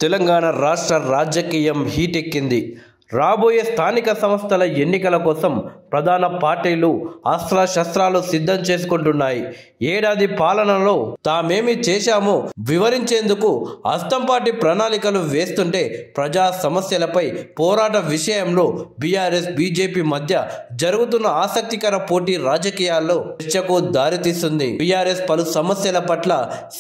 తెలంగాణ రాష్ట్ర రాజకీయం హీటెక్కింది. రాబోయే స్థానిక సంస్థల ఎన్నికల కోసం ప్రధాన పార్టీలు అస్త్రశస్త్రాలు సిద్ధం చేసుకుంటున్నాయి. ఏడాది పాలనలో తామేమి చేశామో వివరించేందుకు అస్తంపాటి ప్రణాళికలు వేస్తుంటే ప్రజా సమస్యలపై పోరాట విషయంలో బీఆర్ఎస్ బీజేపీ మధ్య జరుగుతున్న ఆసక్తికర పోటీ రాజకీయాల్లో చర్చకు దారితీస్తుంది. బీఆర్ఎస్ పలు సమస్యల పట్ల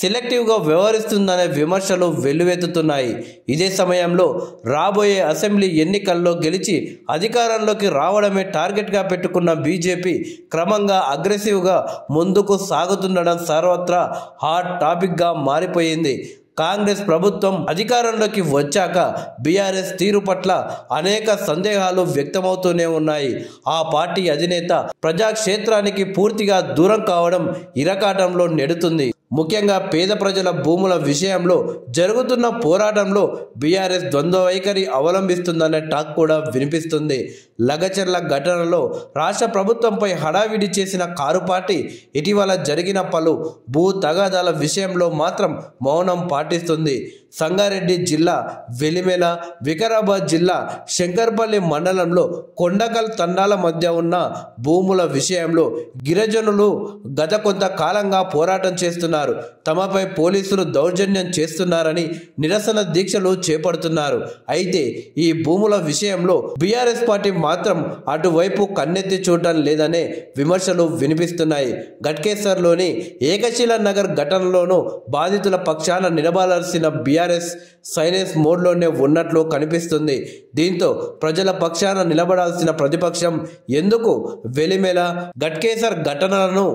సెలెక్టివ్గా వ్యవహరిస్తుందనే విమర్శలు వెల్లువెత్తుతున్నాయి. ఇదే సమయంలో రాబోయే అసెంబ్లీ ఎన్నికల్లో గెలిచి అధికారంలోకి రావడమే టార్గెట్గా పెట్టుకున్న బీజేపీ క్రమంగా అగ్రెసివ్గా ముందుకు సాగుతుండడం సర్వత్రా హాట్ టాపిక్గా మారిపోయింది. కాంగ్రెస్ ప్రభుత్వం అధికారంలోకి వచ్చాక బీఆర్ఎస్ తీరు పట్ల అనేక సందేహాలు వ్యక్తమవుతూనే ఉన్నాయి. ఆ పార్టీ అధినేత ప్రజాక్షేత్రానికి పూర్తిగా దూరం కావడం ఇరకాటంలో నెడుతుంది. ముఖ్యంగా పేద ప్రజల భూముల విషయంలో జరుగుతున్న పోరాటంలో బీఆర్ఎస్ ద్వంద్వ వైఖరి అవలంబిస్తుందనే టాక్ కూడా వినిపిస్తుంది. లగచర్ల ఘటనలో రాష్ట్ర ప్రభుత్వంపై హడావిడి చేసిన కారు పార్టీ ఇటీవల జరిగిన పలు భూ తగాదాల విషయంలో మాత్రం మౌనం పాటిస్తుంది. సంగారెడ్డి జిల్లా వెలిమెల, వికారాబాద్ జిల్లా శంకర్పల్లి మండలంలో కొండకల్ తండాల మధ్య ఉన్న భూముల విషయంలో గిరిజనులు గత కొంతకాలంగా పోరాటం చేస్తున్నారు. తమపై పోలీసులు దౌర్జన్యం చేస్తున్నారని నిరసన దీక్షలు చేపడుతున్నారు. అయితే ఈ భూముల విషయంలో బీఆర్ఎస్ పార్టీ మాత్రం అటువైపు కన్నెత్తి చూడటం లేదనే విమర్శలు వినిపిస్తున్నాయి. ఘట్కేసర్లోని ఏకశిలా నగర్ ఘటనలోనూ బాధితుల పక్షాన నిలబడాల్సిన బీఆర్ఎస్ సైలెన్స్ మోడ్లోనే ఉన్నట్లు కనిపిస్తుంది. దీంతో ప్రజల పక్షాన నిలబడాల్సిన ప్రతిపక్షం ఎందుకు వెలిమెల, ఘట్కేసర్ ఘటనలను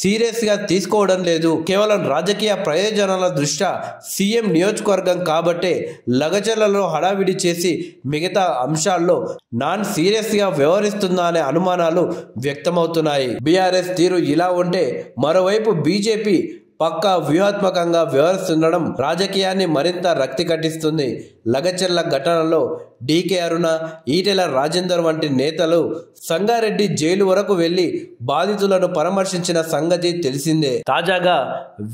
సీరియస్గా తీసుకోవడం లేదు? కేవలం రాజకీయ ప్రయోజనాల దృష్ట్యా సీఎం నియోజకవర్గం కాబట్టే లగచర్లలో హడావిడి చేసి మిగతా అంశాల్లో నాన్ సీరియస్గా వ్యవహరిస్తుందా అనే అనుమానాలు వ్యక్తమవుతున్నాయి. బీఆర్ఎస్ తీరు ఇలా ఉంటే మరోవైపు బీజేపీ పక్కా వ్యూహాత్మకంగా వ్యవహరిస్తుండడం రాజకీయాన్ని మరింత రక్తి కట్టిస్తుంది. లగచర్ల ఘటనలో డీకే అరుణ, ఈటెల రాజేందర్ వంటి నేతలు సంగారెడ్డి జైలు వరకు వెళ్లి బాధితులను పరామర్శించిన సంగతి తెలిసిందే. తాజాగా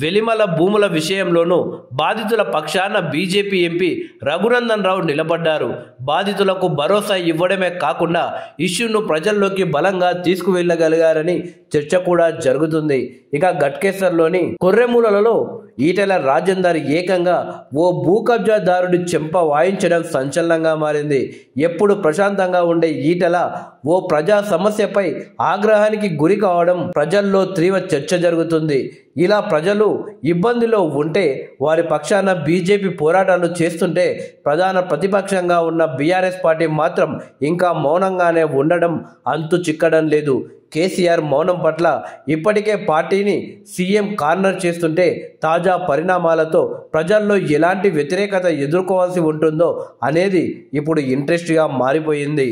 వెలిమల భూముల విషయంలోనూ బాధితుల పక్షాన బీజేపీ ఎంపీ రఘునందన్ రావు నిలబడ్డారు. బాధితులకు భరోసా ఇవ్వడమే కాకుండా ఇష్యూను ప్రజల్లోకి బలంగా తీసుకువెళ్లగలిగారని చర్చ కూడా జరుగుతుంది. ఇక ఘట్కేసర్లోని కొర్రెమూలలో ఈటెల రాజేందర్ ఏకంగా ఓ భూ కబ్జాదారుడి చెంప వాయించడం సంచలనంగా మారింది. ఎప్పుడు ప్రశాంతంగా ఉండే ఈటెల ఓ ప్రజా సమస్యపై ఆగ్రహానికి గురి కావడం ప్రజల్లో తీవ్ర చర్చ జరుగుతుంది. ఇలా ప్రజలు ఇబ్బందిలో ఉంటే వారి పక్షాన బీజేపీ పోరాటాలు చేస్తుంటే ప్రధాన ప్రతిపక్షంగా ఉన్న బీఆర్ఎస్ పార్టీ మాత్రం ఇంకా మౌనంగానే ఉండడం అంతు చిక్కడం లేదు. కేసీఆర్ మౌనం పట్ల ఇప్పటికే పార్టీని సీఎం కార్నర్ చేస్తుంటే తాజా పరిణామాలతో ప్రజల్లో ఎలాంటి వ్యతిరేకత ఎదుర్కోవాల్సి ఉంటుందో అనేది ఇప్పుడు ఇంట్రెస్ట్గా మారిపోయింది.